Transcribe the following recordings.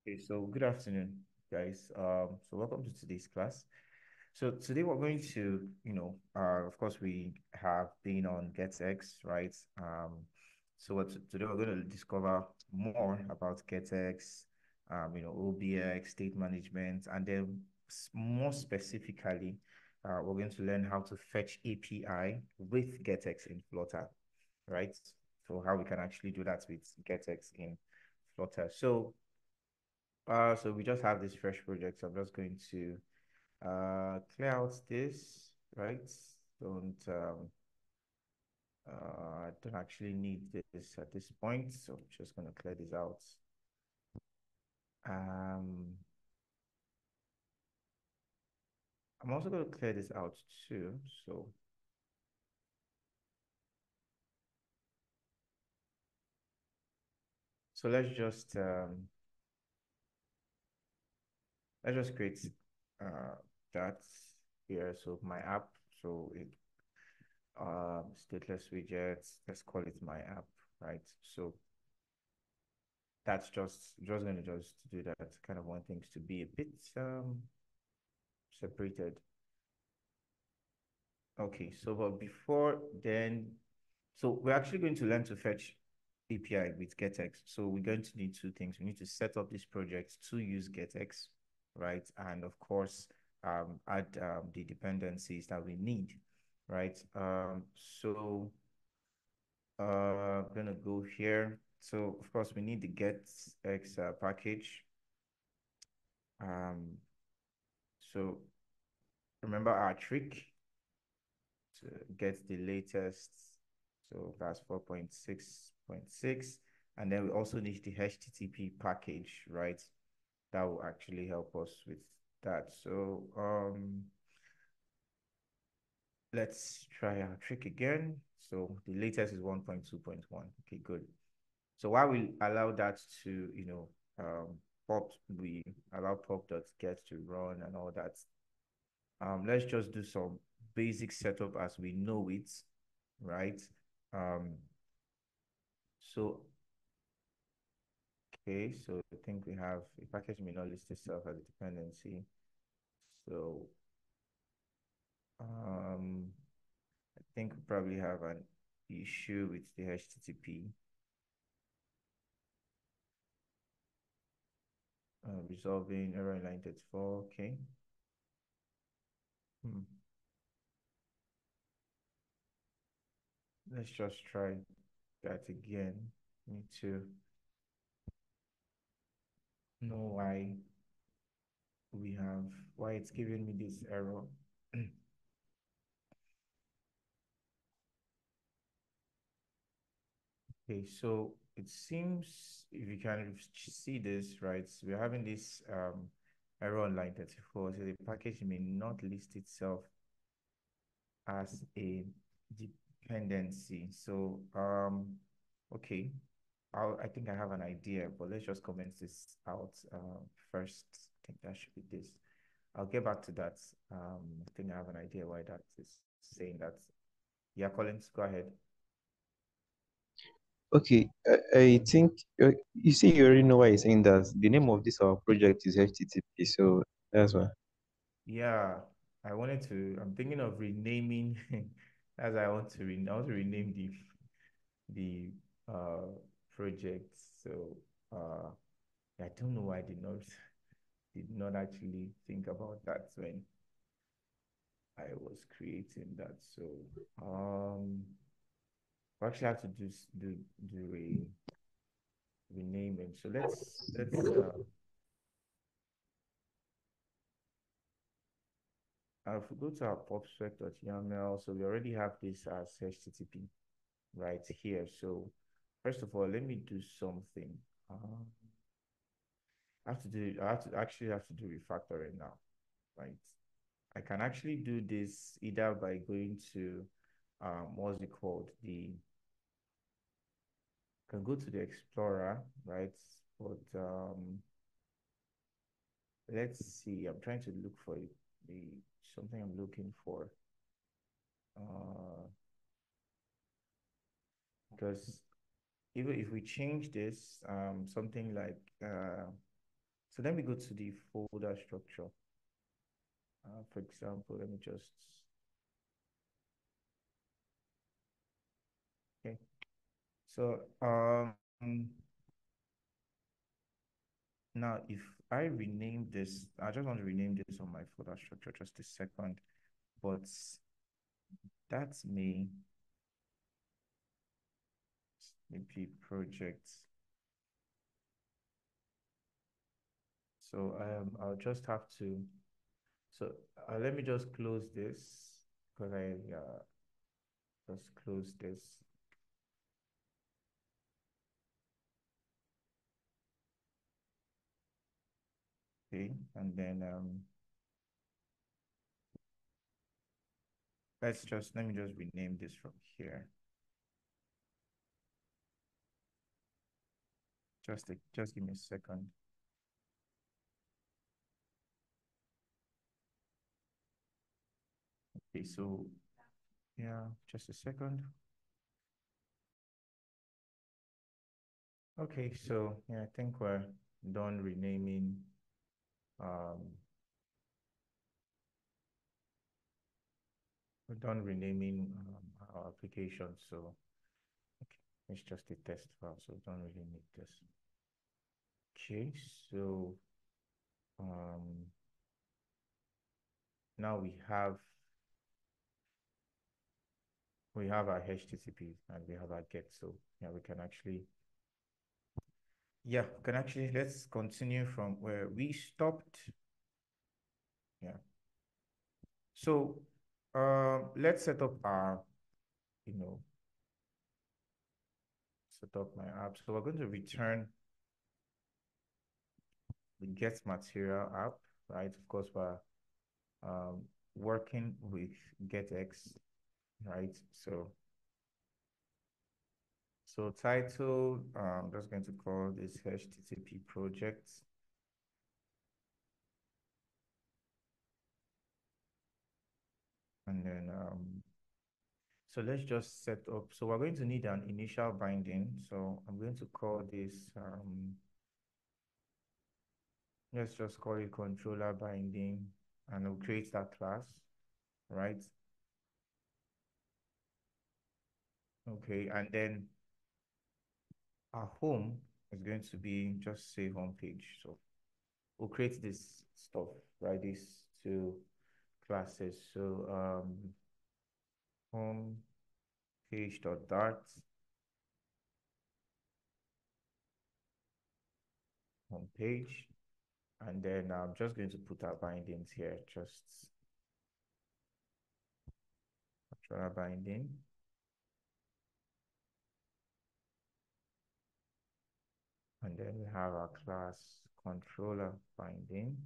Okay, so good afternoon, guys. So welcome to today's class. So today we're going to, of course, we have been on GetX, right? Today we're going to discover more about GetX, OBX, state management, and then more specifically, we're going to learn how to fetch API with GetX in Flutter, right? So how we can actually do that with GetX in Flutter. So we just have this fresh project. So I'm just going to clear out this, right? Don't don't actually need this at this point. So I'm just gonna clear this out. Um, I'm also gonna clear this out too. So let's just create uh that here. So my app. So it stateless widgets. Let's call it my app, right? So that's just gonna just do that. Kind of want things to be a bit separated. Okay, so but before then, so we're actually going to learn to fetch API with GetX. So we're going to need two things. We need to set up this project to use GetX, right? And of course, add the dependencies that we need, right? I'm gonna go here. So of course we need the GetX package. Um, so remember our trick to get the latest. So that's 4.6.6. And then we also need the HTTP package, right? That will actually help us with that. So let's try our trick again. So the latest is 1.2.1. Okay, good. So while we allow that to, pop, we allow pop.get to run and all that. Let's just do some basic setup as we know it, right? Um, so okay, so I think we have a package may not list itself as a dependency. So I think we probably have an issue with the HTTP. Resolving error in line 34. Okay. Hmm. Let's just try that again. Need to know we have why it's giving me this error. Okay, so it seems if you can see this, right, so we're having this error on line 34. So the package may not list itself as a dependency. Okay, I think I have an idea, but let's just comment this out first. I think that should be this. I'll get back to that. I think I have an idea why that is saying that. Yeah, Collins, go ahead. Okay, I think you see, you already know why he's saying that. The name of this our project is HTTP, so that's why. Yeah, I'm thinking of renaming, as I want to rename the project. Uh, I don't know why I did not actually think about that when I was creating that. Um, we actually have to do a renaming. So if we go to our popspec.yaml, so we already have this as HTTP right here. So first of all, let me do something. I have to do refactoring now, right? I can actually do this either by going to what's it called? Can go to the Explorer, right? But let's see. I'm trying to look for the something I'm looking for. Uh, because even if we change this, something like So let me go to the folder structure. For example, let me just, okay. So now if I rename this, I just want to rename this on my folder structure just a second, but that's me, maybe projects. So I'll just have to, so let me just close this because I just close this. Okay, and then let me just rename this from here. Just give me a second. Okay, so yeah, just a second. Okay, so yeah, I think we're done renaming um our application. So okay, it's just a test file, so we don't really need this. Okay, so um now we have our HTTP and we have our get. So yeah, we can actually let's continue from where we stopped. Yeah. So let's set up our, you know, set up my app. So we're going to return the get material app, right? Of course, we're um, working with GetX, right? So title, I'm just going to call this HTTP project. And then, so let's just set up. So we're going to need an initial binding. So I'm going to call this, let's just call it controller binding, and we'll create that class, right? Okay, and then our home is going to be just say home page. So we'll create this stuff, right? These two classes. So home page dot dart home page, and then I'm just going to put our bindings here, just controller binding, and then we have our class controller binding.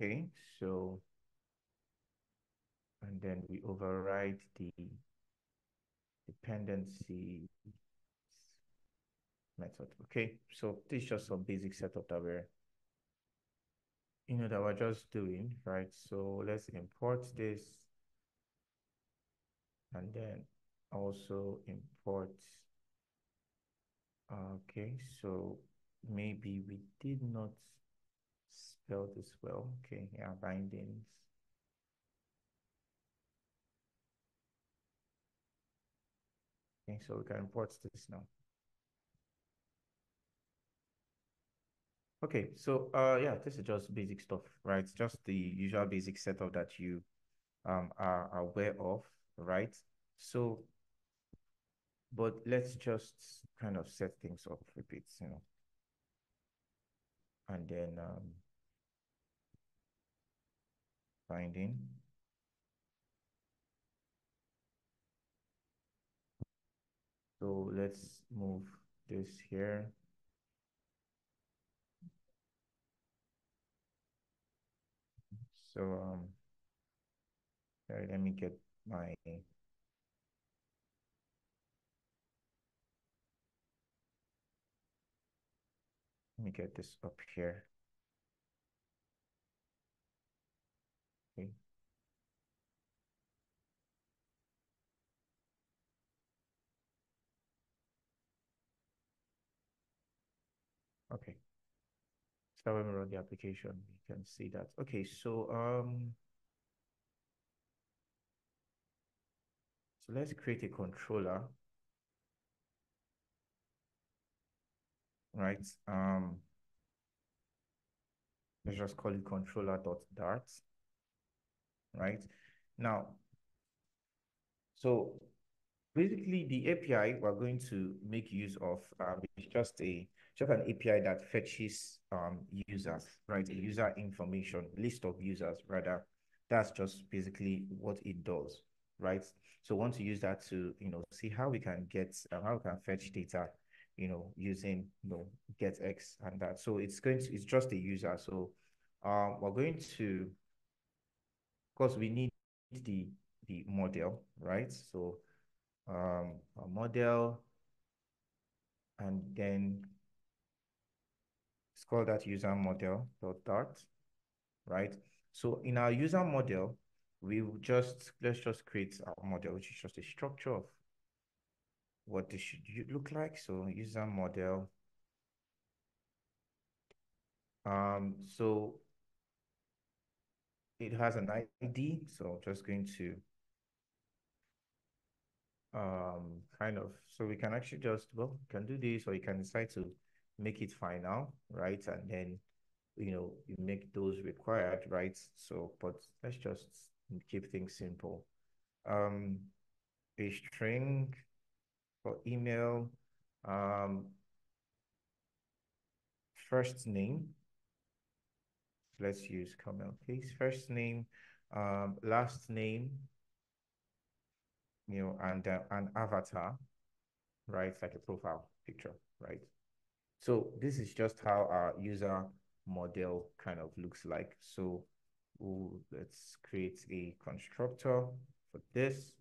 Okay, so and then we override the dependency method. Okay, so this is just some basic setup that we're just doing, right? So let's import this and then also import. Okay, so maybe we did not spell this well. Okay, yeah, bindings. Okay, so we can import this now. Okay, so yeah, this is just basic stuff, right? Just the usual basic setup that you are aware of, right? So, but let's just kind of set things up a bit, and then binding. So let's move this here. So sorry, let me get this up here. Okay. So when we run the application, we can see that. Okay, so let's create a controller, right? Let's just call it controller.dart, right? Now, so basically the API we're going to make use of is just an API that fetches users, right? A user information, list of users rather. That's just basically what it does, right? So we want to use that to, see how we can how we can fetch data, using, GetX and that. So it's just a user. So we're going to, of course, we need the model, right? So a model, and then it's called that user model dot dart, right? So in our user model, let's just create our model, which is just a structure of what this should look like. So user model. So it has an ID. So I'm just going to so we can actually just, well, we can do this, or you can decide to make it final, right? And then you make those required, right? So, but let's just keep things simple. Um, a string for email, um, first name. Let's use Camel, please. First name, last name, and an avatar, right? It's like a profile picture, right? So this is just how our user model kind of looks like. So let's create a constructor for this.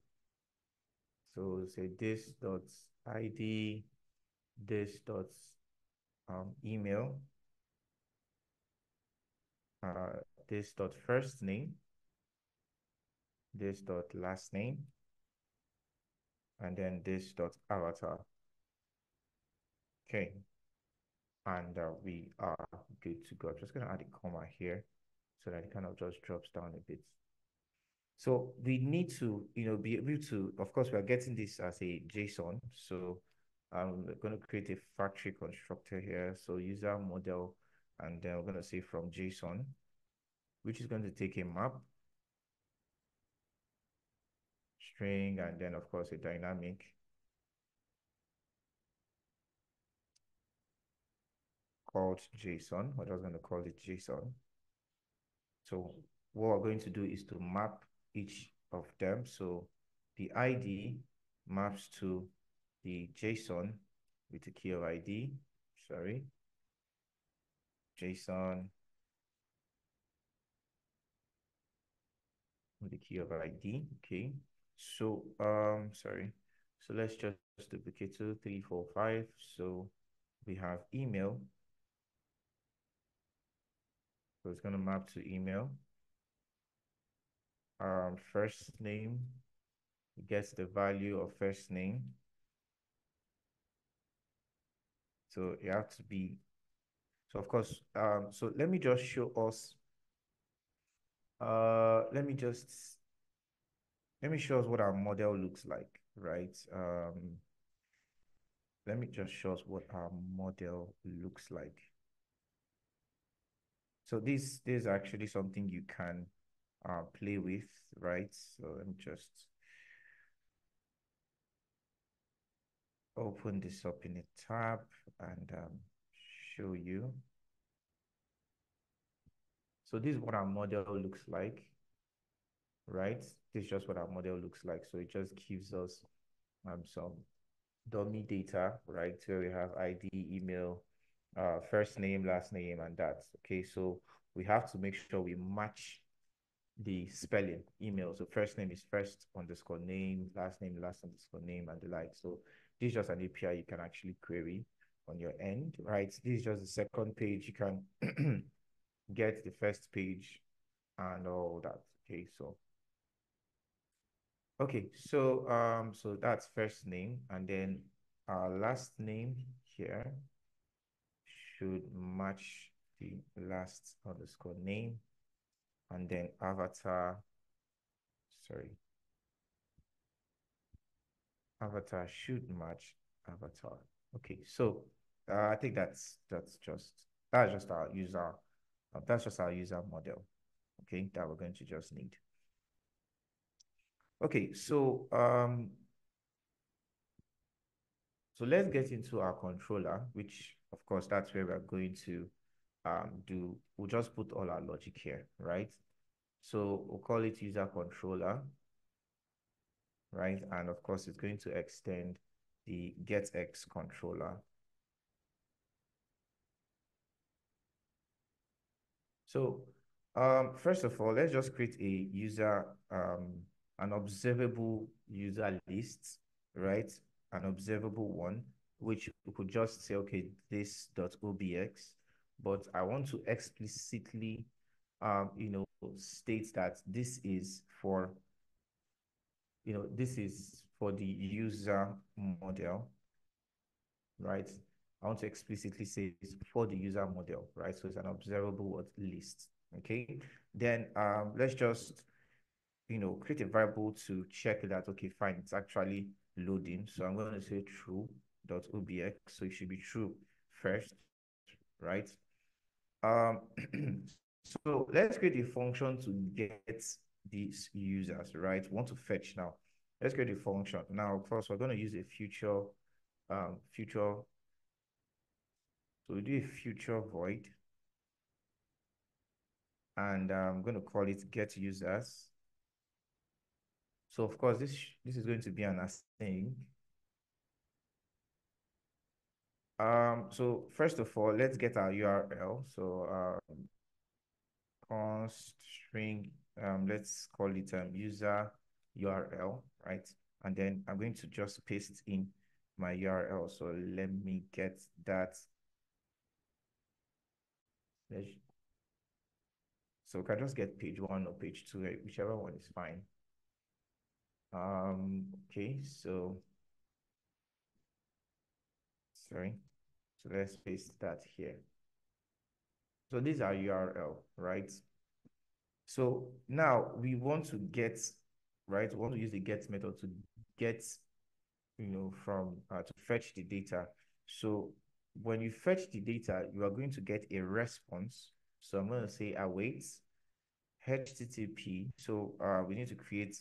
So say this dot ID, this dot email, this dot first name, this dot last name, and then this dot avatar. Okay, and we are good to go. I'm just gonna add a comma here so that it kind of just drops down a bit. So we need to, be able to, of course, we are getting this as a JSON. So I'm going to create a factory constructor here. So user model, and then we're going to say from JSON, which is going to take a map, string, and then of course a dynamic. Called JSON. We're just going to call it JSON. So what we're going to do is to map each of them. So the ID maps to the JSON with the key of ID, sorry, JSON with the key of ID, okay. So, sorry. So let's just duplicate 2, 3, 4, 5. So we have email. So it's going to map to email. First name gets the value of first name. So it has to be, so of course, so let me just show us, let me show us what our model looks like, right? Let me just show us what our model looks like. So this is actually something you can play with, right? So let me just open this up in a tab and show you. So this is what our model looks like, right? This is just what our model looks like. So it just gives us some dummy data, right? So we have ID, email, first name, last name, and that. Okay, so we have to make sure we match the spelling email. So first name is first underscore name, last name, last underscore name, and the like. So this is just an API you can actually query on your end, right? This is just the second page. You can get the first page and all that. Okay, so so that's first name, and then our last name here should match the last underscore name, and then avatar, sorry, avatar should match avatar. Okay, so I think that's just our user that's just our user model. Okay, that we're going to just need. Okay, so let's get into our controller, which of course that's where we're going to we'll just put all our logic here, right? So we'll call it user controller, right? And of course it's going to extend the GetX controller. So first of all, let's just create a user, an observable user list, right? An observable one, which we could just say, okay, this .obx, but I want to explicitly, state that this is for, this is for the user model, right? I want to explicitly say it's for the user model, right? So it's an observable list, okay? Then let's just, create a variable to check that, okay, fine, it's actually loading. So I'm going to say true.obx. So it should be true first, right? Um, so let's create a function to get these users, right? We want to fetch now. Let's create a function. Now, first, we're going to use a future. So we do a future void, and I'm going to call it get users. So of course, this is going to be an async. So first of all, let's get our URL. So const string, let's call it user URL, right? And then I'm going to just paste in my URL. So let me get that. So we can just get page 1 or page 2, whichever one is fine. Okay, so sorry. So let's paste that here. So these are URL, right? So now we want to get, right? We want to use the get method to get, from to fetch the data. So when you fetch the data, you are going to get a response. So I'm going to say await HTTP. So we need to create,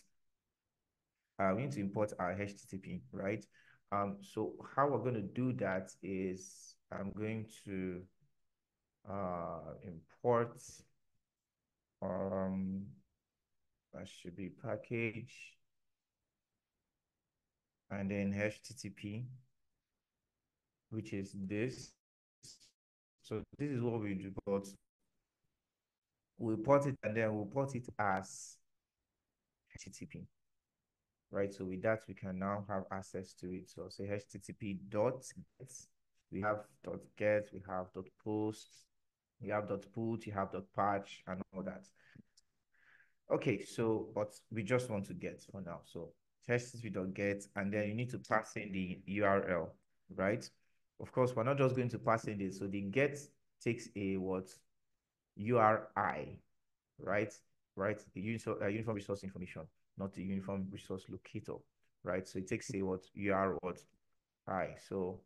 we need to import our HTTP, right? So how we're going to do that is I'm going to import, that should be package, and then HTTP, which is this. So this is what we do, but we'll port it and then we'll port it as HTTP, right? So with that, we can now have access to it. So say HTTP dot get, we have dot get, we have dot post, we have dot put, you have dot patch, and all that. Okay, so but we just want to get for now. So HTTP.get, and then you need to pass in the URL, right? Of course, we're not just going to pass in this. So the get takes a what? URI, right? Right? The uniform resource information, not the uniform resource locator, right? So it takes a what? UR what? I. So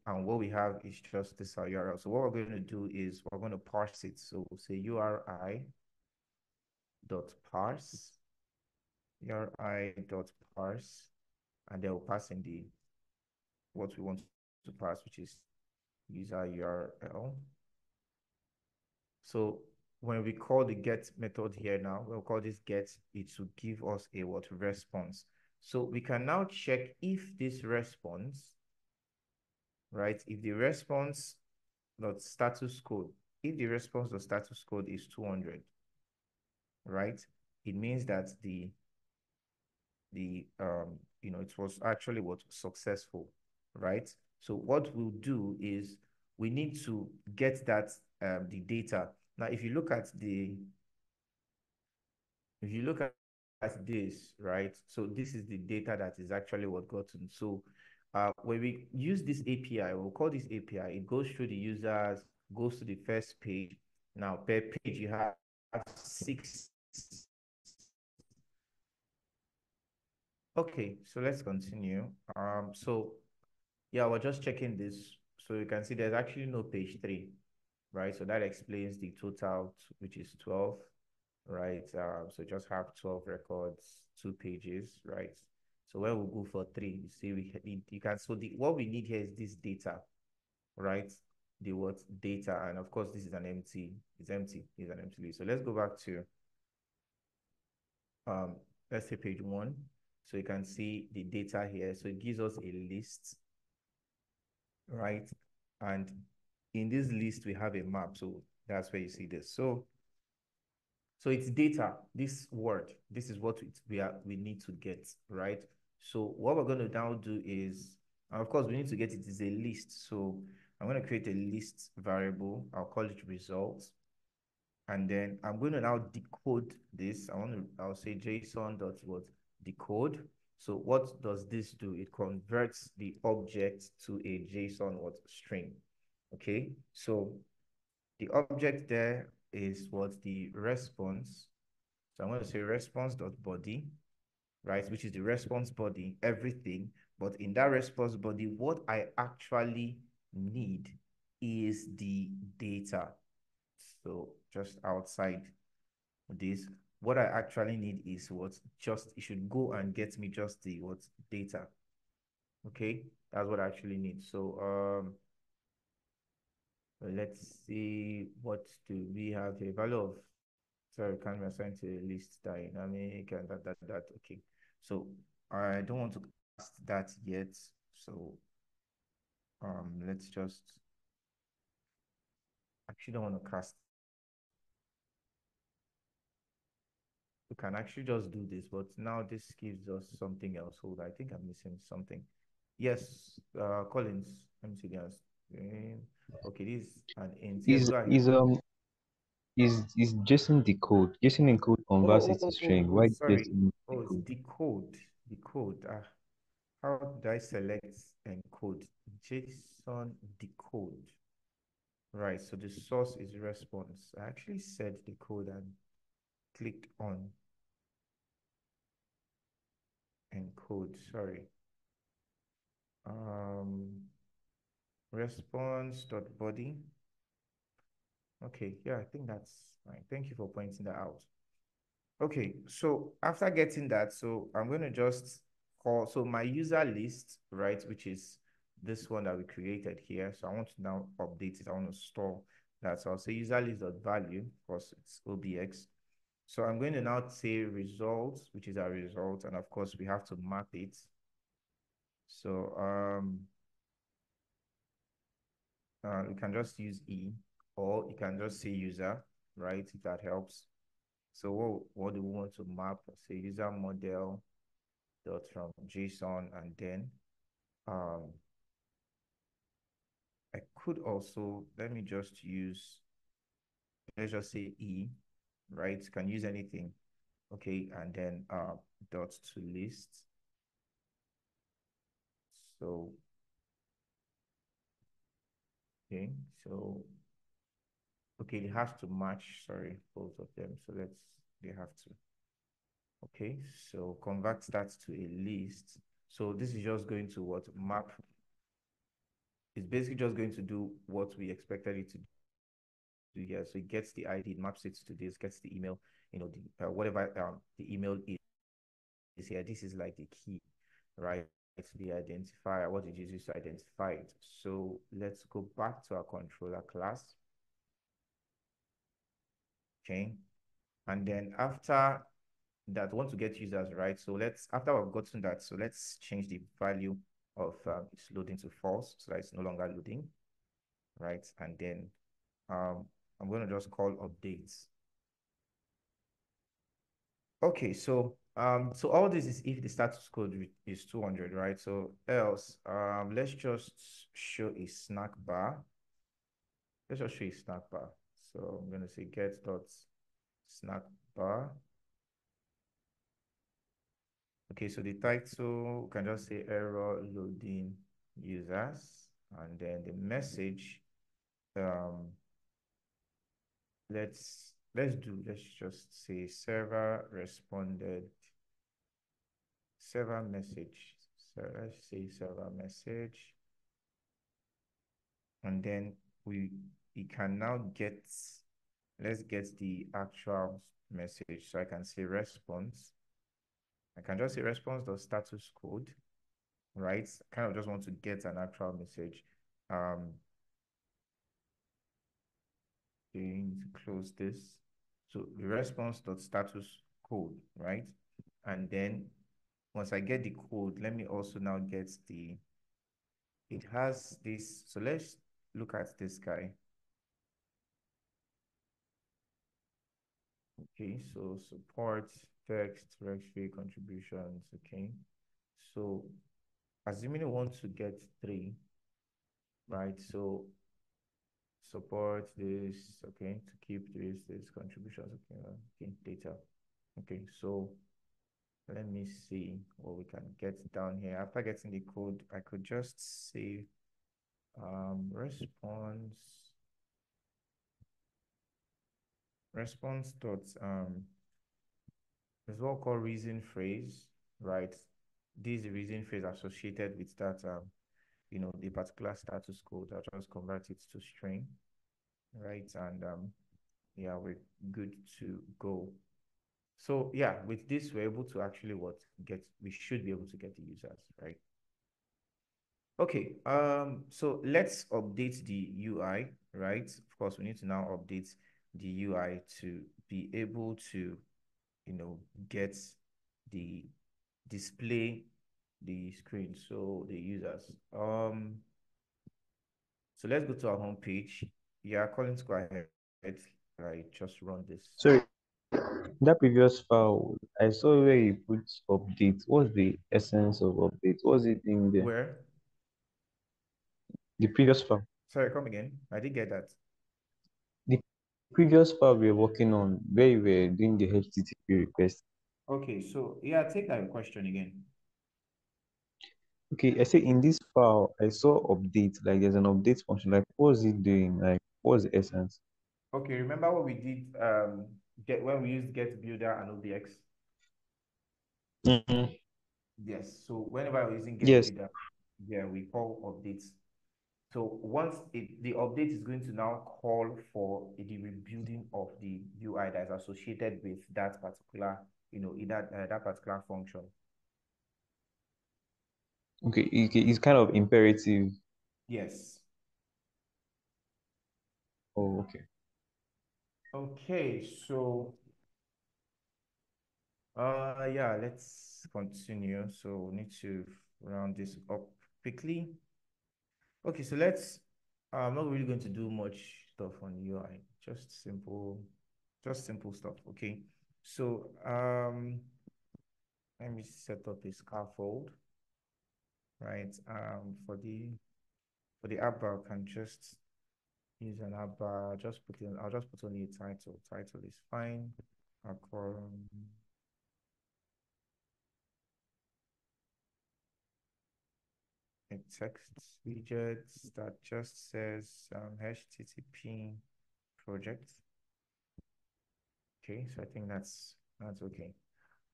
and what we have is just this URL. So what we're going to do is we're going to parse it. So we'll say URI dot parse, URI dot parse, and then we'll pass in the what we want to pass, which is user URL. So when we call the get method here now, we'll call this get, it will give us a what response. So we can now check if this response, right? If the response dot status code, if the response dot status code is 200, right? It means that it was actually what successful, right? So what we'll do is we need to get that the data. Now, if you look at this, right? So this is the data that is actually what gotten. So when we use this API, we'll call this API, it goes through the users, goes to the first page. Now, per page, you have 6. Okay, so let's continue. So yeah, we're just checking this. So you can see there's actually no page 3, right? So that explains the total, which is 12, right? So just have 12 records, 2 pages, right? So when we go for 3, you see we need, you can, so what we need here is this data, right? The what data, and of course this is an empty, it's empty, it's an empty list. So let's go back to um let's say page 1. So you can see the data here. So it gives us a list, right? And in this list we have a map. So that's where you see this. So it's data, this word, this is what we need to get, right? So what we're going to now do is, and of course we need to get it is a list. So I'm going to create a list variable. I'll call it results. And then I'm going to now decode this. I'll say JSON dot what decode. So what does this do? It converts the object to a JSON what string. Okay. So the object there is what the response. So I'm going to say response.body, right? Which is the response body, everything. But in that response body, what I actually need is the data. So just outside this, what I actually need is what just, it should go and get me just the what data. Okay, that's what I actually need. So let's see, what do we have here? Value of, sorry, can be assigned to a list dynamic and that. Okay, so I don't want to cast that yet. So let's just, actually don't want to cast. We can actually just do this, but now this gives us something else. Hold, I think I'm missing something. Yes, Collins, let me see the answer. Okay, this is an int. Yes, Is go ahead. is is JSON decode? JSON encode converts it to string. Why Sorry. JSON Oh, it's decode? decode. Decode. How do I select encode? JSON decode. Right, so the source is response. I actually said decode and clicked on encode. Sorry. Um, response.body. Okay, yeah, I think that's fine. Thank you for pointing that out. Okay, so after getting that, so I'm going to just call, so my user list, right, which is this one that we created here. So I want to now update it. I want to store that. So I'll say user list.value, of course it's OBX. So I'm going to now say results, which is our result. And of course we have to map it. So you can just use E, or you can just say user, right, if that helps. So what do we want to map? Say user model dot from JSON, and then um I could also, let me just use, let's just say E, right? Can use anything. Okay, and then dot to list. So okay, so okay, it has to match, sorry, both of them. So they have to. Okay, so convert that to a list. So this is just going to what map. It's basically just going to do what we expected it to do here. So it gets the ID, it maps it to this, gets the email, the whatever the email is here. This is like the key, right? It's the identifier, what it uses to identify it. So let's go back to our controller class. Okay. And then after that, want to get users, right? So after we've gotten that, so let's change the value of it's loading to false, so that it's no longer loading, right? And then I'm going to just call updates. Okay, so all this is if the status code is 200, right? So else, let's just show a snack bar. Let's just show a snack bar. So I'm gonna say get dot snack bar. Okay, so the title can just say error loading users, and then the message let's just say server responded server message. So let's say server message, and then we can now get, let's get the actual message. So I can say response. I can just say response.status code, right? I kind of just want to get an actual message. Going to close this. So the response.status code, right? And then once I get the code, let me also now get it has this. So let's look at this guy. Okay, so support, text, registry, contributions. Okay, so assuming you want to get three, right? So support this, okay, to keep this contributions, okay, okay, data. Okay, so let me see what we can get down here. After getting the code, I could just say response dot there's what called reason phrase, right? This is the reason phrase associated with that the particular status code. I'll just convert it to string, right? And yeah, we're good to go. So yeah, with this, we're able to actually we should be able to get the users, right? Okay, so let's update the UI, right? Of course, we need to now update the UI to be able to, get the display the screen, so the users. So let's go to our home page. Yeah, Collins, go ahead. Right, just run this. So that previous file, I saw where you put update. What's the essence of update? What's it in there? Where? The previous file. Sorry, come again. I did get that. The previous file we were working on, where you were doing the HTTP request. Okay, so yeah, take that question again. Okay, I say in this file, I saw update, like there's an update function. Like, what was it doing? Like, what's the essence? Okay, remember what we did get when we used get builder and OBX? Mhm. Yes. So whenever we're using get Yes. builder, yeah, we call updates. So once the update is going to now call for the rebuilding of the UI that is associated with that particular, that particular function. Okay, it's kind of imperative. Yes. Oh, okay. Okay, so yeah, let's continue. So we need to round this up quickly. Okay, so I'm not really going to do much stuff on UI, just simple stuff. Okay, so let me set up a scaffold, right? For the app bar, I can just use an app bar. I'll just put only a title. Title is fine. I'll call a text widget that just says HTTP project. Okay, so I think that's okay.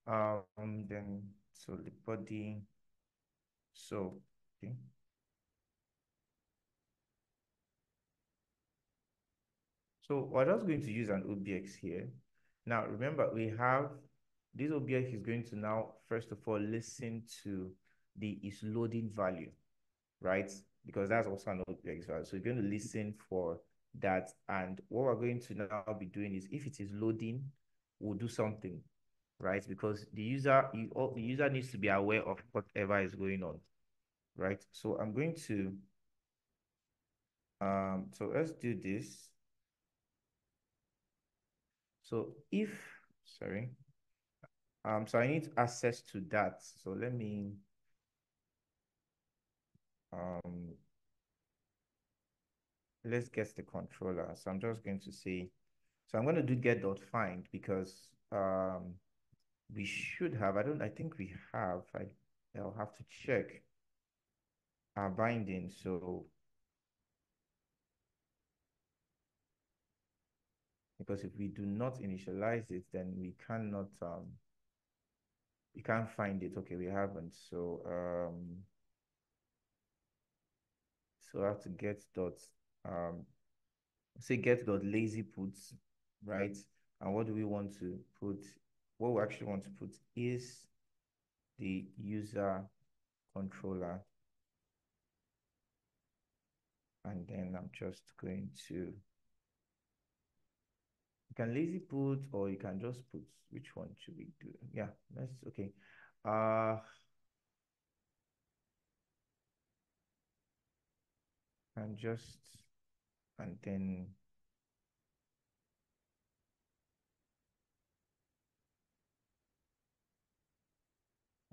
Then so the body. So okay. So we're just going to use an OBX here. Now remember we have this OBX is going to now first of all listen to the is loading value, right? Because that's also an OBX value. So we're going to listen for that. And what we're going to now be doing is if it is loading, we'll do something, right? Because the user needs to be aware of whatever is going on, right? So I'm going to so let's do this. So sorry, so I need access to that. So um let's get the controller. So I'm just going to say, so I'm going to do get.find because we should have, I think we have, I'll have to check our binding. So because if we do not initialize it, then we can't find it. Okay, we haven't. So I have to get dot say get dot lazy puts, right? And what do we want to put? What we actually want to put is the user controller. And then I'm just going to, you can lazy put, or you can just put, which one should we do? Yeah, that's okay. And just, and then,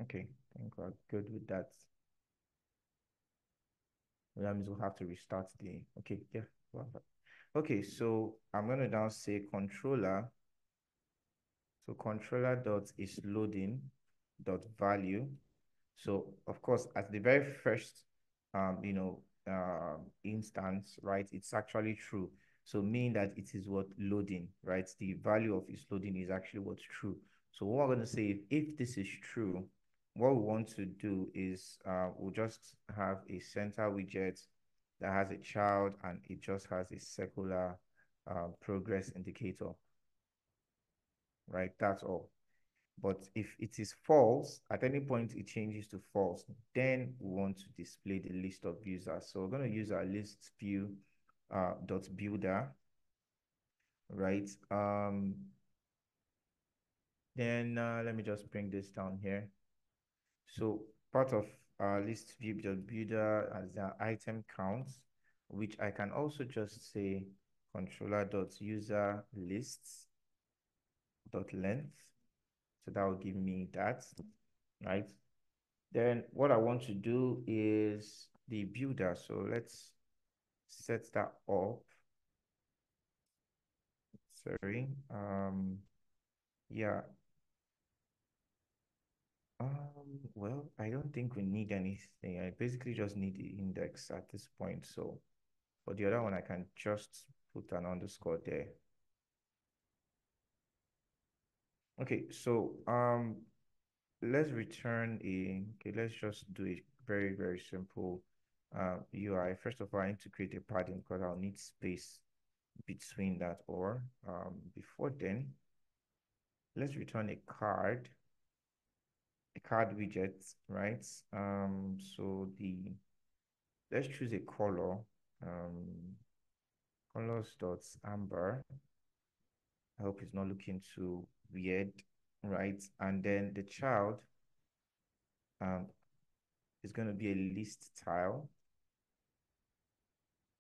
okay, I think we're good with that. That means we'll have to restart the, okay, yeah. Okay, so I'm going to now say controller. So controller dot is loading dot value. So of course, at the very first, instance, right, it's actually true. So meaning that it is what loading, right? The value of its loading is actually what's true. So what we're going to say, if this is true, what we want to do is we'll just have a center widget that has a child and it just has a circular progress indicator, right? That's all. But if it is false, at any point it changes to false, then we want to display the list of users. So we're going to use our list view dot builder, right? Then let me just bring this down here. So part of our list view dot builder as the item count, which I can also just say controller dot user lists dot length. So that will give me that, right? Then what I want to do is the builder. So let's set that up. Sorry. Yeah. Well, I don't think we need anything. I basically just need the index at this point. So for the other one, I can just put an underscore there. Okay, so let's return a, okay, let's just do a very, very simple UI. First of all, I need to create a padding because I'll need space between that, or before then, let's return a card widget, right? So let's choose a color, colors dot amber. I hope it's not looking too weird, right? And then the child um is going to be a list tile.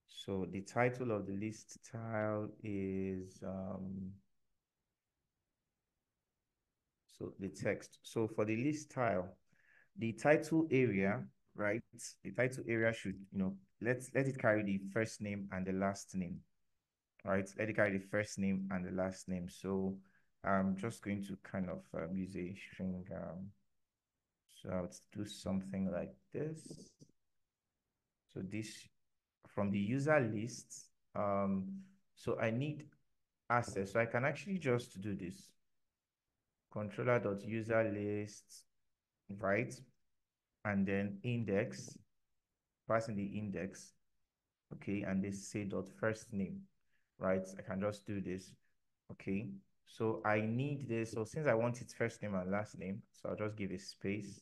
So the title of the list tile is so the text. So for the list tile, the title area, right? The title area should, let it carry the first name and the last name, right? Let it carry the first name and the last name. So I'm just going to kind of use a string. So I'll do something like this. So this from the user list. So I need access. So I can actually just do this. Controller.user list, right? And then index, passing the index, okay, and they say dot first name, right? I can just do this, okay. So I need this. So since I want its first name and last name, so I'll just give a space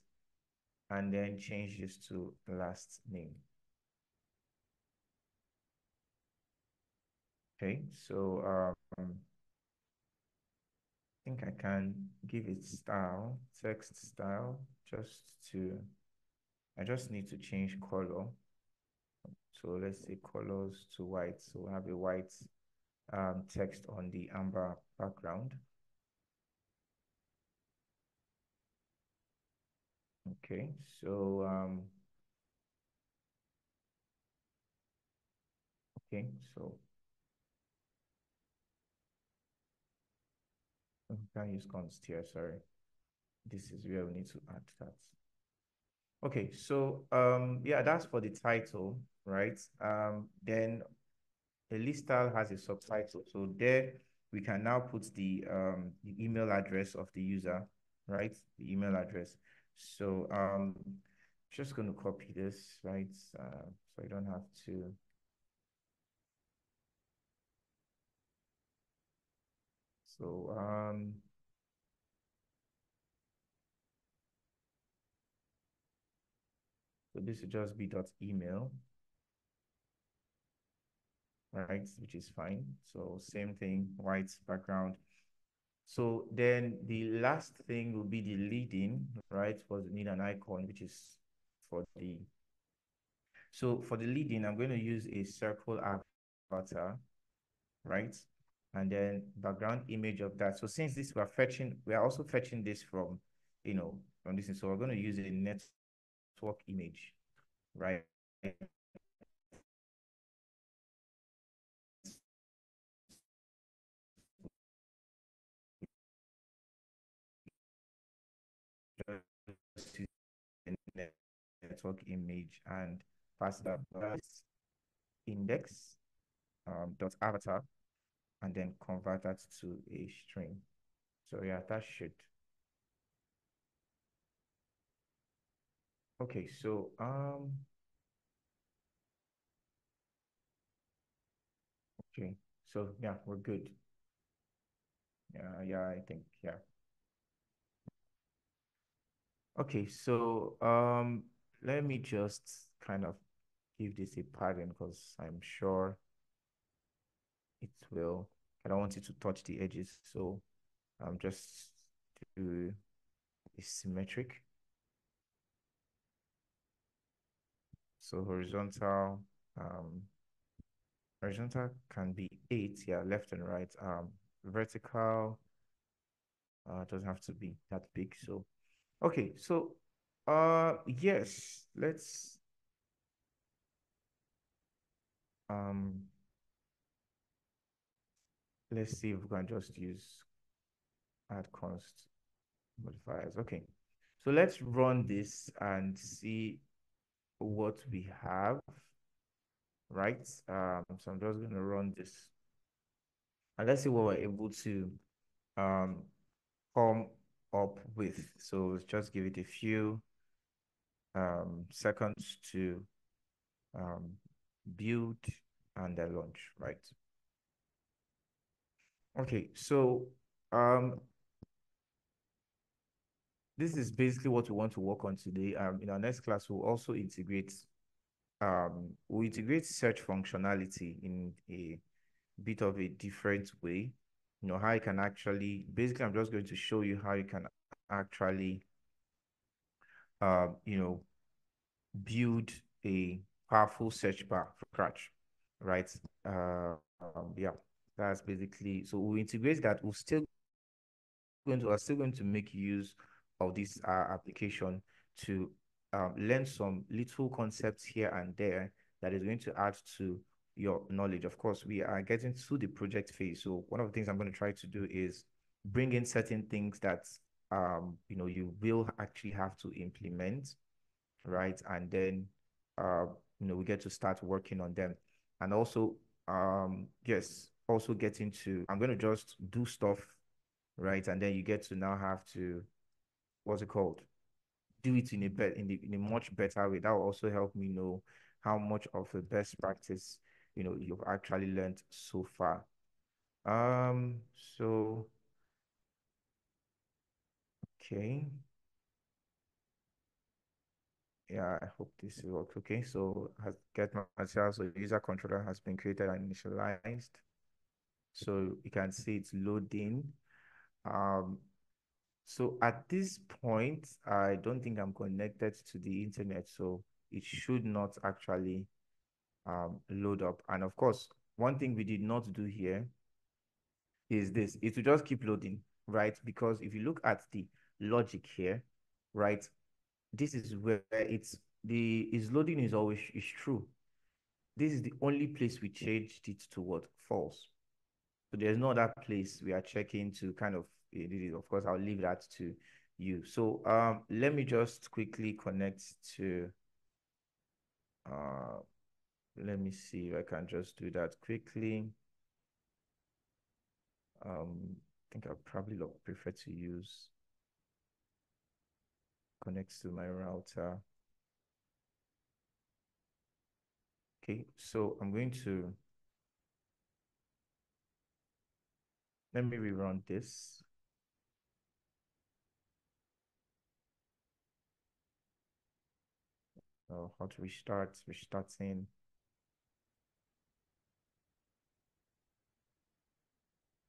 and then change this to last name. Okay, so I think I can give it style, text style, I just need to change color. So let's say colors to white. So we have a white text on the amber background. Okay, so okay, so we can use const here, sorry. This is where we need to add that. Okay, so yeah, that's for the title, right? Then a list style has a subtitle. So there we can now put the email address of the user, right? The email address. So just going to copy this, right? So I don't have to. So so this will just be dot email, right? Which is fine. So same thing, white background. So then the last thing will be the leading, right? Was need an icon, which is for the. So for the leading, I'm going to use a circle avatar, right? And then background image of that. So since this we are also fetching this from, from this. So we're going to use a network image, right? Just use a network image and pass that as index dot avatar and then convert that to a string. So yeah, that should. Okay, so okay, so yeah, we're good. Yeah, I think yeah. Okay, so let me just kind of give this a pattern because I'm sure it will. I don't want it to touch the edges, so I'm just do a symmetric. So horizontal can be 8, yeah, left and right. Vertical doesn't have to be that big. So okay, so yes, um let's see if we can just use add const modifiers. Okay, so let's run this and see what we have, right? So I'm just going to run this and let's see what we're able to um come up with. So let's just give it a few seconds to um build and then launch, right? Okay, so um this is basically what we want to work on today. In our next class, we'll integrate search functionality in a bit of a different way. How you can actually, basically, I'm just going to show you how you can actually, uh, you know, build a powerful search bar from scratch, right? Yeah, that's basically, so we'll integrate that. Are still going to make use of this application to learn some little concepts here and there that is going to add to your knowledge. Of course, we are getting to the project phase. So one of the things I'm going to try to do is bring in certain things that you will actually have to implement, right? And then we get to start working on them. And also, yes, also get into I'm going to just do stuff, right? And then you get to now have to, what's it called? Do it in a much better way. That will also help me know how much of the best practice, you've actually learned so far. So okay. Yeah, I hope this works. Okay, so has get material, so user controller has been created and initialized. So you can see it's loading. Um, So at this point, I don't think I'm connected to the internet, so it should not actually load up. And of course, one thing we did not do here is this. It will just keep loading, right? Because if you look at the logic here, right, this is where is loading is always is true. This is the only place we changed it to what? False. So there's no other place we are checking to kind of, of course, I'll leave that to you. So let me just quickly connect to, uh, let me see if I can just do that quickly. I think I'll probably prefer to use connects to my router. Okay, so I'm going to let me rerun this. How to restarting.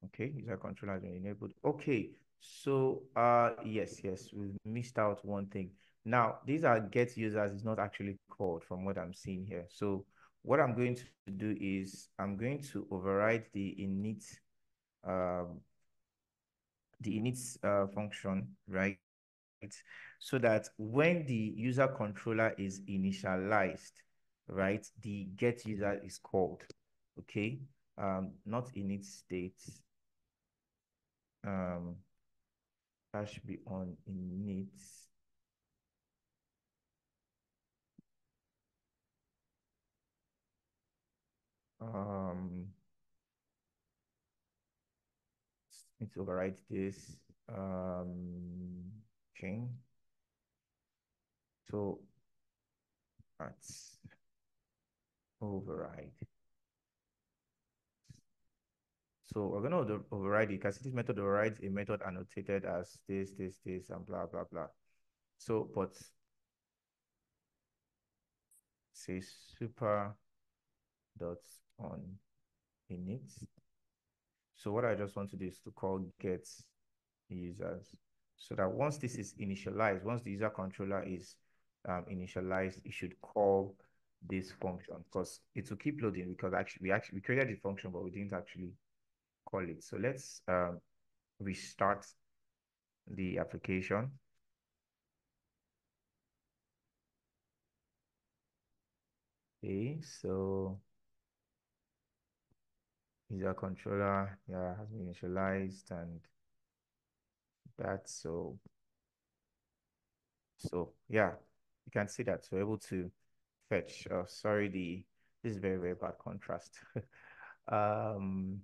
Okay, user controller has been enabled. Okay, so yes, we've missed out one thing. Now, these are get users is not actually called from what I'm seeing here. So what I'm going to do is I'm going to override um the init function, right? So that when the user controller is initialized, right, the get user is called. Okay, not init state. Um, that should be on init. Um, need to override this. Okay. So that's override. So we're going to override it because this method overrides a method annotated as this, and blah, blah, blah. So, but say super dots on init. So what I just want to do is to call get users so that once this is initialized, once the user controller is initialized, it should call this function because it will keep loading because we created the function, but we didn't actually call it. So let's restart the application. Okay, so user controller, yeah, has been initialized and that's so yeah, you can see that. So able to fetch. Oh, sorry, this is very, very bad contrast. um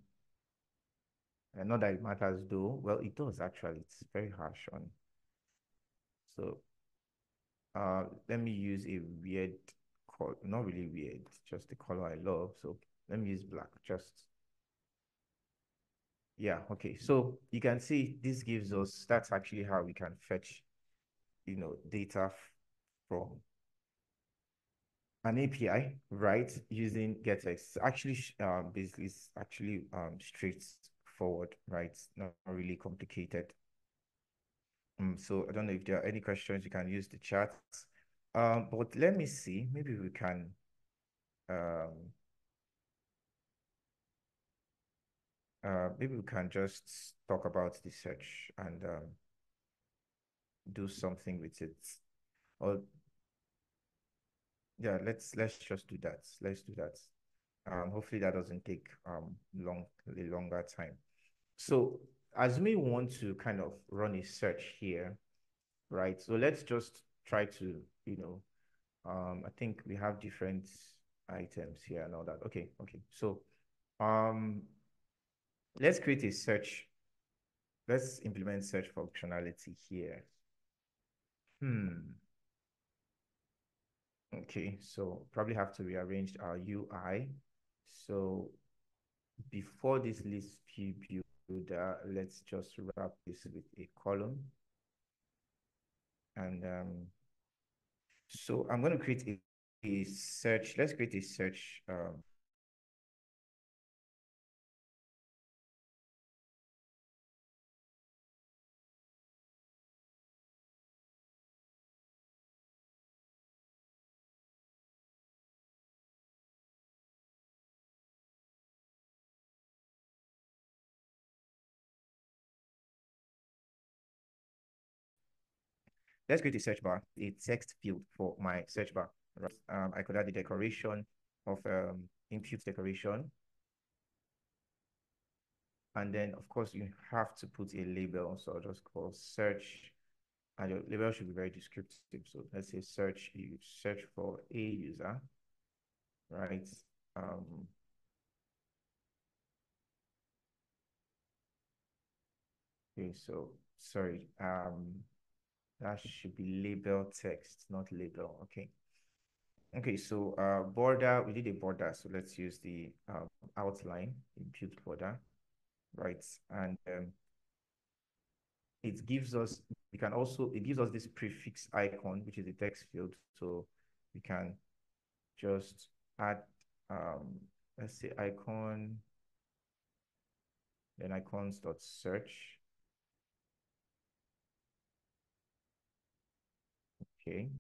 not that it matters though. Well, it does actually. It's very harsh on. So let me use a weird color, not really weird, just the color I love. So let me use black. Just yeah, okay. So you can see this gives us that's actually how we can fetch, data from an API, right, using GetX. Actually, basically, it's actually straightforward, right? It's not really complicated. So I don't know if there are any questions. You can use the chat. But let me see. Um, maybe we can just talk about the search and do something with it. Or yeah, let's just do that. Let's do that. Hopefully that doesn't take a longer time. So as we want to kind of run a search here, right? So let's just try to, I think we have different items here and all that. Okay. So um, let's create a search. Let's implement search functionality here. Okay, so probably have to rearrange our UI. So before this list view builder, let's just wrap this with a column. And so I'm going to create a search. Let's create a search. Let's create a search bar, a text field for my search bar. Right. I could add the decoration of input decoration. And then, of course, you have to put a label. So I'll just call search. And your label should be very descriptive. So let's say search, you search for a user, right? Um, Okay, so sorry. That should be label text, not label. Okay. Okay, so border, we did a border, so let's use the outline, impute border, right? And it gives us, we can also, it gives us this prefix icon, which is a text field. So we can just add, let's say icon, then icons dot search. Okay.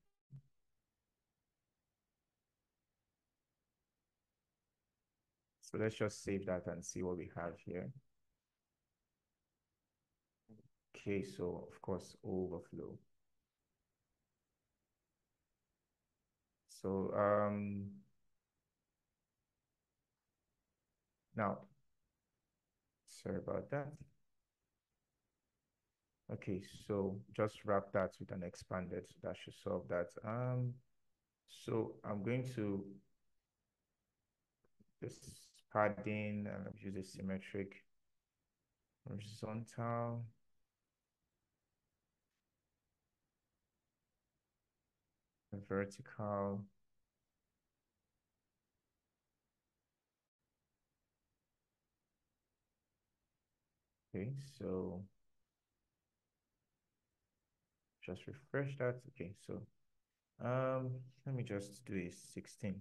So let's just save that and see what we have here. Okay, so of course, overflow. So now, sorry about that. Okay, so just wrap that with an expanded. So that should solve that. So I'm going to this padding and use a symmetric horizontal. Vertical. Okay, so just refresh that. Okay, so let me just do a 16.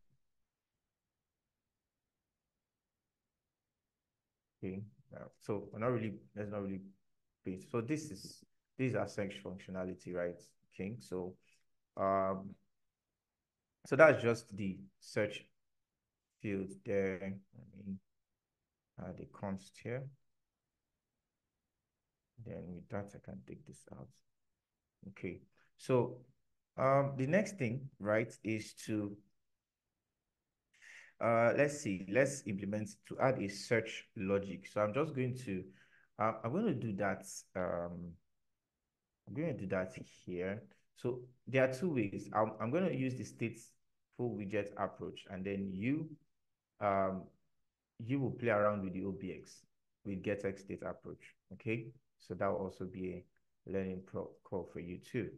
Okay, so we're not really, let's not really base. So this is our search functionality, right? Okay, um so that's just the search field there. I mean, the const here. Then with that, I can take this out. Okay. So the next thing, right, is to let's see, let's implement to add a search logic. So I'm just going to I'm going to do that. I'm going to do that here. So there are two ways. I'm going to use the stateful widget approach, and then um you will play around with the OBX with GetX state approach. Okay. So that will also be a learning call for you too.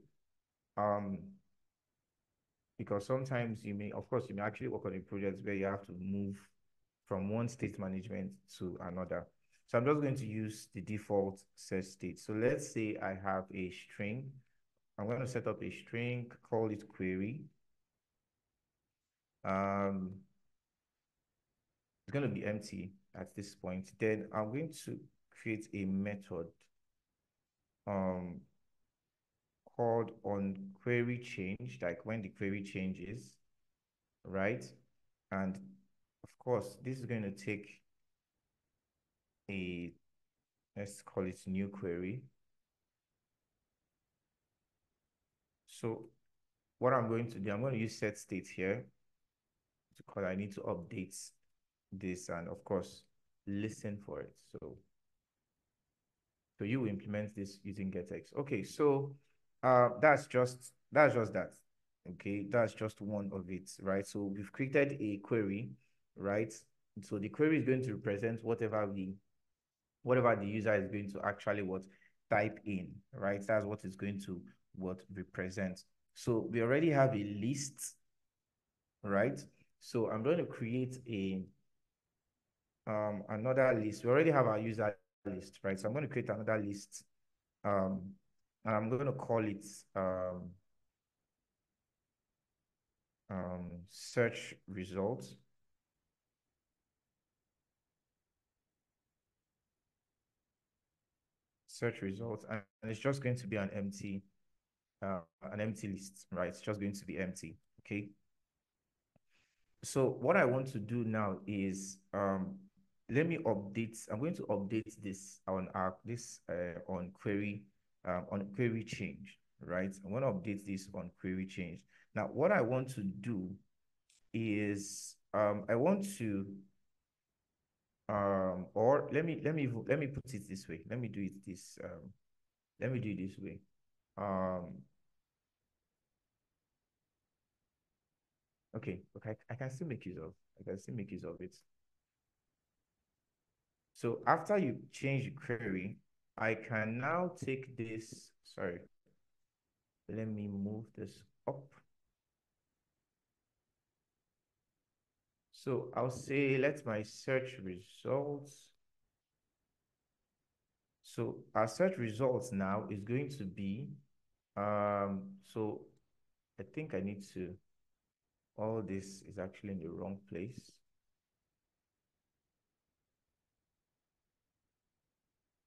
Um, because sometimes you may, of course, you may actually work on a project where you have to move from one state management to another. So I'm just going to use the default set state. So let's say I have a string. I'm going to set up a string, call it query. It's going to be empty at this point. Then I'm going to create a method um, called on query change, like when the query changes, right? And of course, this is going to take a, let's call it new query. So what I'm going to do, I'm going to use set state here because I need to update this and of course, listen for it. So you will implement this using GetX. Okay, so that's just that. Okay, that's just one of it, right? So we've created a query, right? So the query is going to represent whatever the user is going to actually what type in, right? That's what it's going to what represent. So we already have a list, right? So I'm going to create a another list. We already have our user list, right? So I'm going to create another list. And I'm going to call it search results. Search results, and it's just going to be an empty list, right? It's just going to be empty. Okay. So what I want to do now is let me update. I'm going to update this on query change, right? I'm going to update this on query change. Now, what I want to do is I want to or let me put it this way. Let me do it this way. Um okay, I can still make use of it. So after you change the query, I can now take this, sorry, let me move this up. So I'll say let my search results. So our search results now is going to be, so I think I need to, all this is actually in the wrong place.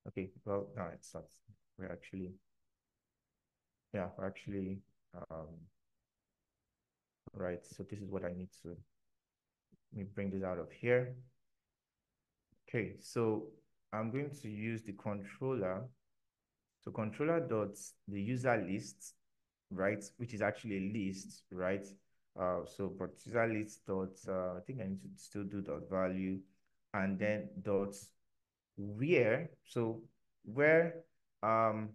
Okay, well, no, it's not. We're actually, yeah, we're actually, right. So this is what I need to, let me bring this out of here. Okay, so I'm going to use the controller. So controller dot the user list, right, which is actually a list, right? So but user list dot, I think I need to still do dot value, and then dot where. So where an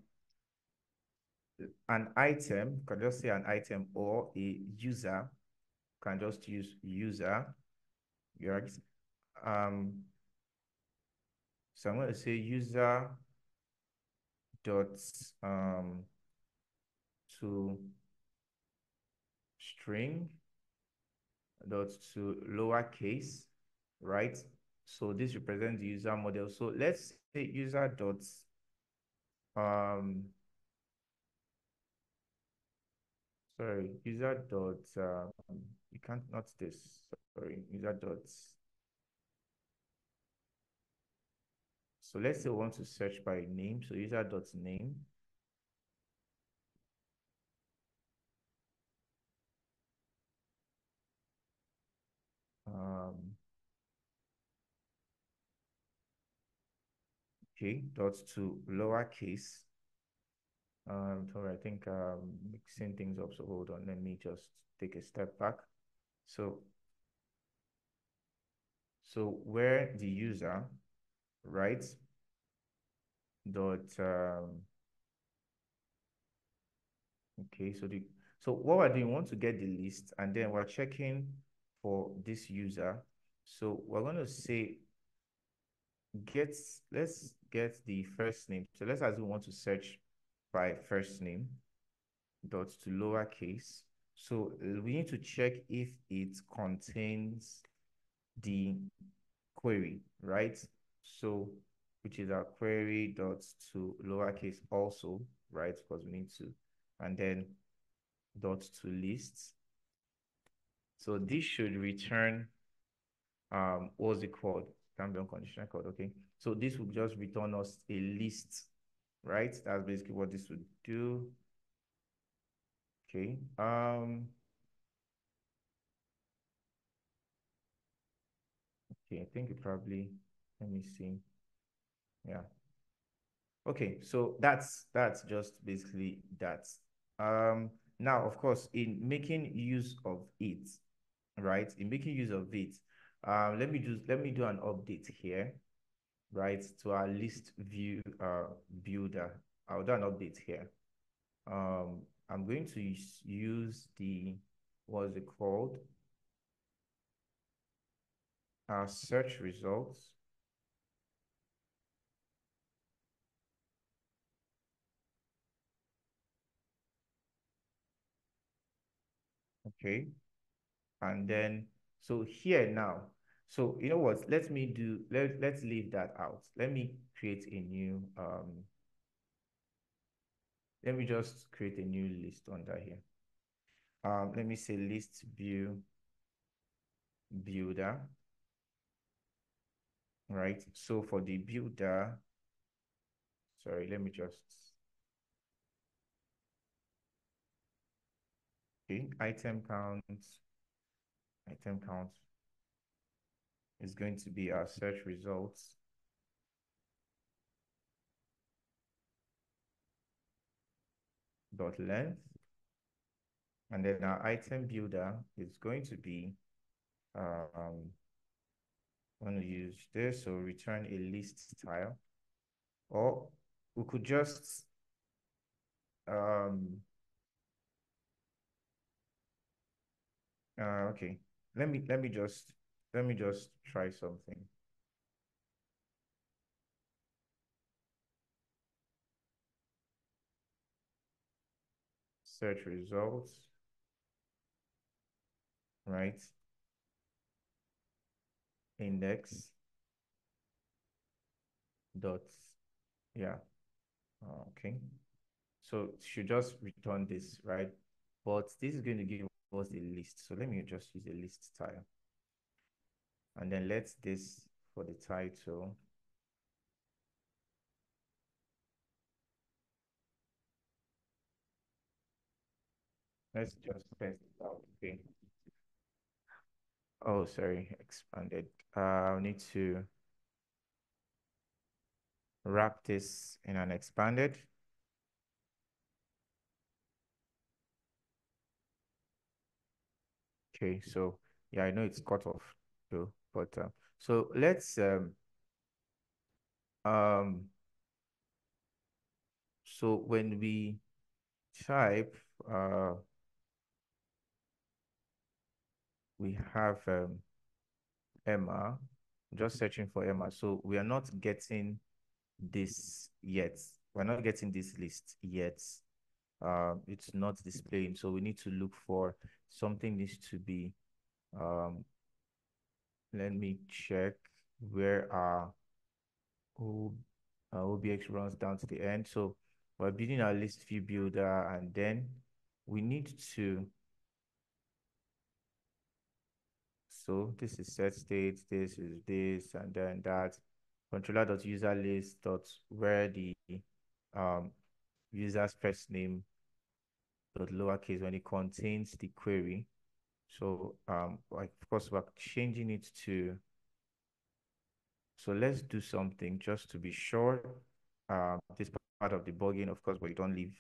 item, can just say an item or a user, can just use user, right? Um, so I'm going to say user dot to string dot to lowercase, right? So this represents the user model. So let's say user dot sorry, user dot you can't, not this, sorry, user dot. So let's say we want to search by name. So user dot name. Um, okay, dot to lowercase. So I think mixing things up. So hold on, let me just take a step back. So where the user, right, dot okay, so what we're doing, we want to get the list, and then we're checking for this user. So we're going to say let's get the first name. So let's assume we want to search by first name dot to lowercase. So we need to check if it contains the query, right? So which is our query dot to lowercase also, right? Because we need to, and then dot to lists. So this should return what's it called? Cambion conditional code. Okay. So this will just return us a list, right? That's basically what this would do. Okay. Okay, I think it probably, let me see. Yeah. Okay, so that's just basically that. Now, of course, in making use of it, right? In making use of it, let me do an update here, right, to our list view builder. I'll do an update here. I'm going to use the, what is it called? Search results. Okay. And then, so here now, so you know what, let's leave that out. Let me create a new, let me just create a new list under here. Let me say list view builder, right? So for the builder, sorry, let me just, okay, item count is going to be our search results dot length, and then our item builder is going to be I'm going to use this, so return a list style, or we could just okay, let me just try something. search results, right? Index dot, yeah, okay. So it should just return this, right? But this is going to give us a list. So let me just use a list style. And then let's this for the title. Let's just test it out. Okay. Oh, sorry, expanded. I need to wrap this in an expanded. Okay, so yeah, I know it's cut off too, but so let's um so when we type we have Emma, just searching for Emma. So we are not getting this yet. We're not getting this list yet. It's not displaying. So we need to look for something needs to be, let me check where our O- OBX runs down to the end. So we're building our list view builder, and then we need to, so this is set state, this is this, and then that controller.user list dot where the um user's first name dot lowercase when it contains the query. So like of course we're changing it to, so let's do something just to be sure. This part of debugging, of course, but you don't leave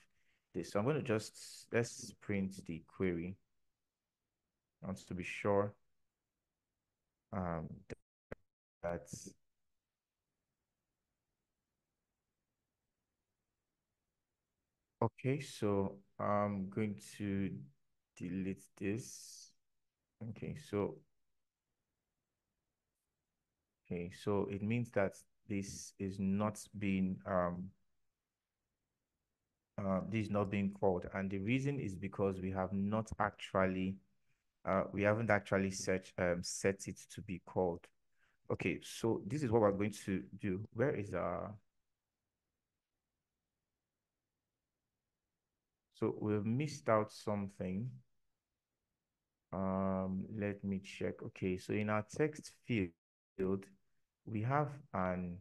this. So I'm going to just, let's print the query. I want to be sure um, that's okay. So I'm going to delete this. Okay, so it means that this is not being this is not being called, and the reason is because we have not actually we haven't actually set it to be called. Okay, so this is what we're going to do. Where is so we've missed out something. Let me check. Okay, so in our text field, we have an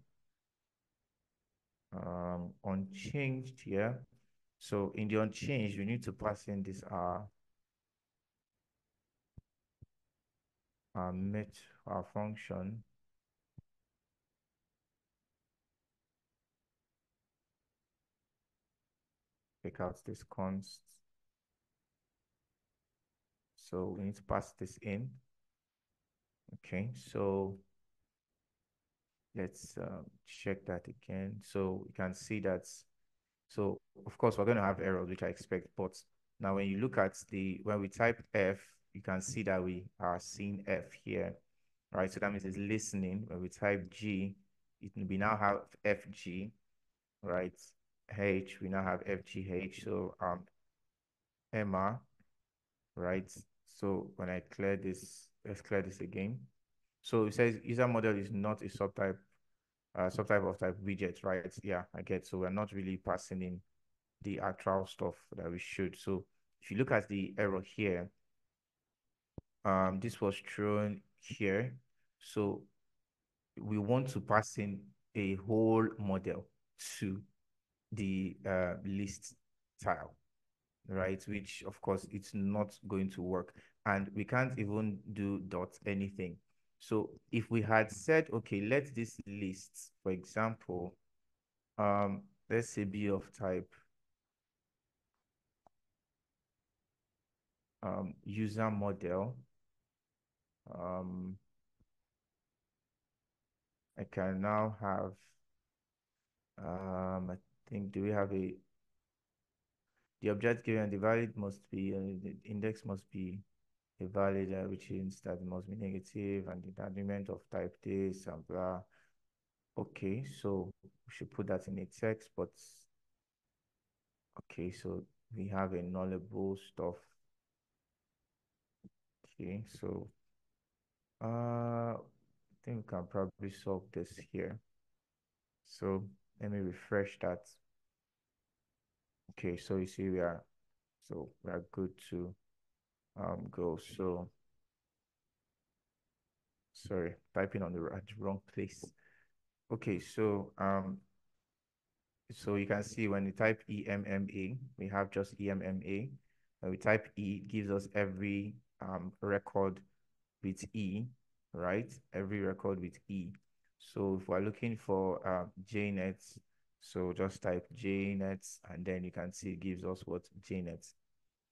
unchanged here. So in the unchanged, we need to pass in this met our function. Take out this const. So we need to pass this in. Okay, so let's check that again. So we can see that. So of course we're going to have errors, which I expect. But now when you look at when we type F, you can see that we are seeing F here, right? So that means it's listening. When we type G, we now have FG, right? H, we now have FGH. So Emma, right? So when I clear this, let's clear this again. So it says user model is not a subtype of type widget, right? Yeah, I get. So we're not really passing in the actual stuff that we should. So if you look at the error here, this was thrown here. So we want to pass in a whole model to the list tile, right? Which of course it's not going to work. And we can't even do dot anything. So if we had said, okay, let this list, for example, let's say be of type user model. I can now have I think, do we have the object given the valid must be the index must be a valid, which means that it must be negative, and the argument of type this and blah. Okay, so we should put that in a text, but okay, so we have a nullable stuff. Okay, so I think we can probably solve this here. So let me refresh that. Okay, so you see we are good to go. So sorry, typing on the wrong place. Okay, so you can see when we type EMMA, we have just EMMA. When we type E, it gives us every record with E, right? Every record with E. So if we're looking for JNet, so just type JNet, and then you can see it gives us what JNet,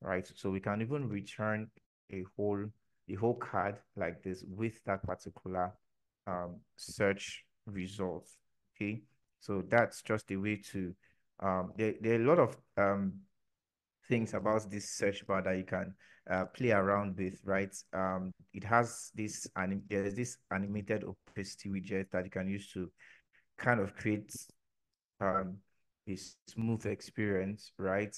right? So we can even return a whole card like this with that particular search result. Okay, so that's just a way to there are a lot of things about this search bar that you can play around with, right? It has this there's this animated opacity widget that you can use to kind of create um a smooth experience, right?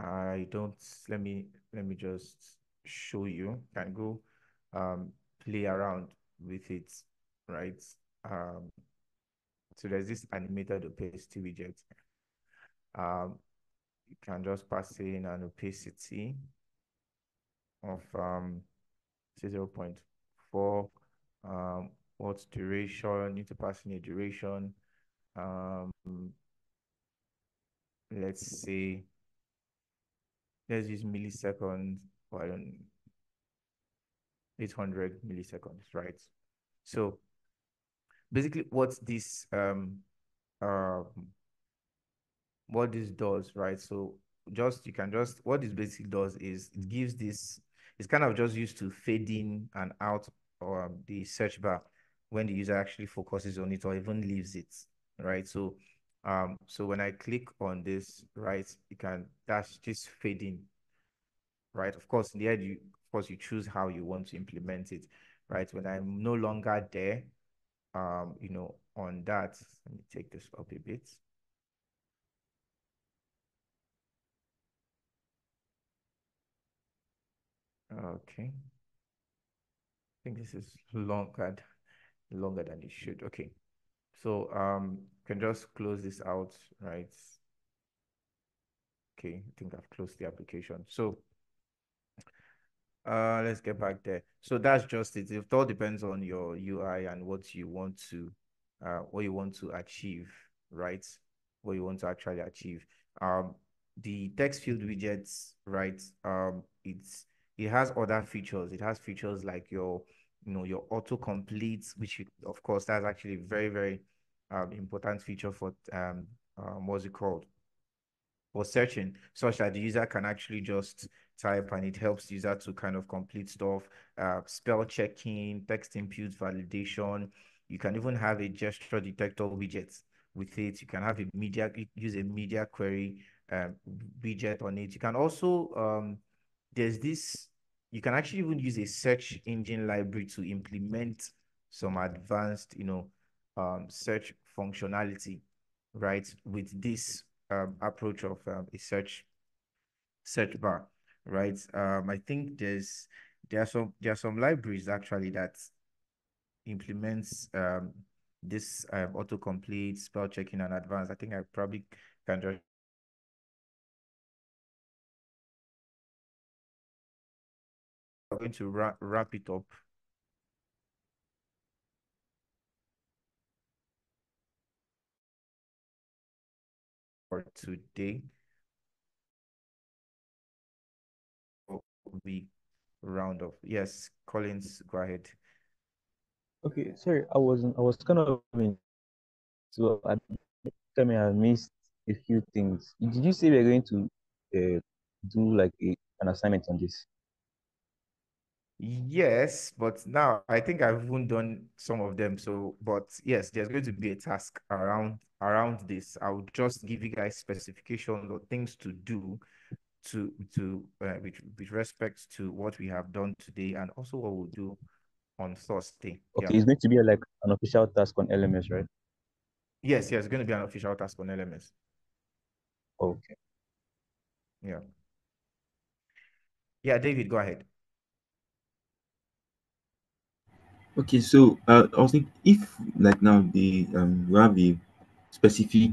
I don't let me just show you. Can go play around with it, right? Um, so there's this animated opacity widget. You can just pass in an opacity of say 0.4. What duration? Need to pass in a duration. Um, let's say let's use milliseconds. Or I don't 800 milliseconds, right? So basically um what this does, right? So just you can just what this basically does is it gives this it's kind of just used to fade in and out the search bar when the user actually focuses on it or even leaves it, right? So when I click on this, right, you can that's just fading, right? Of course, in the end, of course you choose how you want to implement it, right? When I'm no longer there, on that, let me take this up a bit. Okay. I think this is longer than it should. Okay. So can just close this out, right? Okay, I think I've closed the application. So let's get back there. So that's just it. It all depends on your UI and what you want to achieve, right? What you want to actually achieve. The text field widgets, right? It has other features. It has features like your autocomplete, which of course that's actually a very, very important feature for what's it called? For searching, such that the user can actually just type and it helps the user to kind of complete stuff, spell checking, text input validation. You can even have a gesture detector widget with it. You can have use a media query um, widget on it. You can also, there's this, you can actually even use a search engine library to implement some advanced, search functionality, right? With this approach of a search bar, right? I think there are some libraries actually that implements this autocomplete, spell checking, and advanced. I think I probably can just I'm going to wrap it up for today. We round off. Yes, Collins, go ahead. Okay, sorry, I was kind of in, so I missed a few things. Did you say we're going to do like an assignment on this? Yes, but now I think I've even done some of them. So, but yes, there's going to be a task around this. I'll just give you guys specifications or things to do with respect to what we have done today and also what we'll do on Thursday. Yeah. Okay, it's going to be like an official task on LMS, right? Yes, it's going to be an official task on LMS. Okay. Yeah. Yeah, David, go ahead. Okay, so I was thinking if like now the you have a specific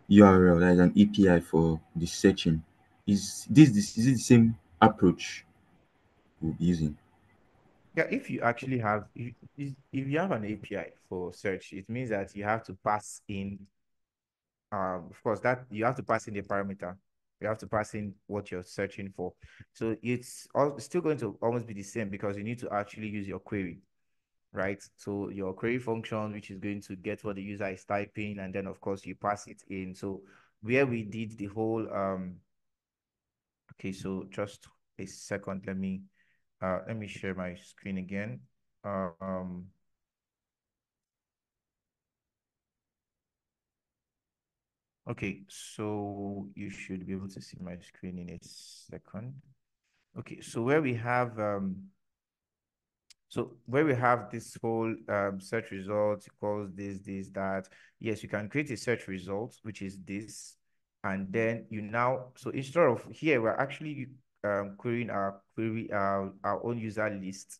URL that is an API for the searching, is it the same approach we'll be using? Yeah, if you actually have if you have an API for search, it means that you have to pass in of course that you have to pass in the parameter. You have to pass in what you're searching for. So it's still going to almost be the same because you need to actually use your query, right? So your query function, which is going to get what the user is typing, and then of course you pass it in. So where we did the whole okay, so just a second, let me share my screen again. Um okay, so you should be able to see my screen in a second. Okay, so where we have this whole search results equals this, that. Yes, you can create a search result, which is this. And then so instead of here, we're actually querying our own user list,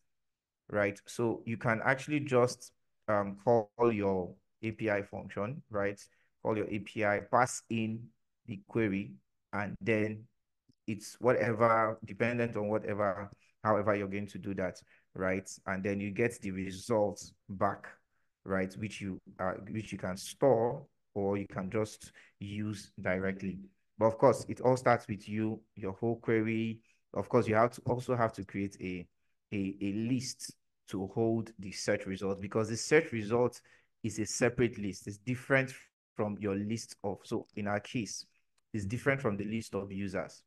right? So you can actually just call your API function, right? Call your API, pass in the query, and then it's whatever, dependent on however you're going to do that, right? And then you get the results back, right? Which you can store or you can just use directly. But of course, it all starts with your whole query. Of course, you also have to create a list to hold the search result because the search result is a separate list. It's different from your list of, so in our case, it's different from the list of users,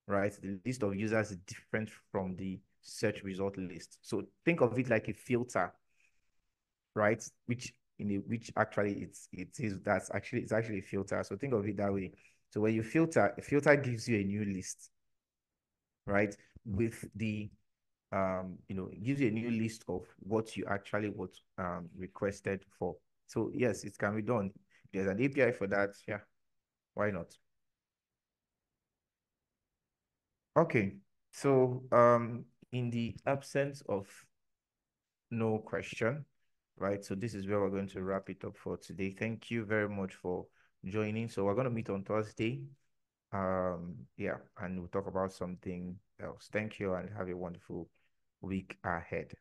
right? The list of users is different from the search result list. So think of it like a filter, right? Which actually it's actually a filter. So think of it that way. So when you filter, a filter gives you a new list, right? With the it gives you a new list of what you actually requested for. So yes, it can be done. There's an API for that. Yeah, why not? Okay. So in the absence of no question, right? So this is where we're going to wrap it up for today. Thank you very much for joining. So we're going to meet on Thursday. Yeah, and we'll talk about something else. Thank you and have a wonderful week ahead.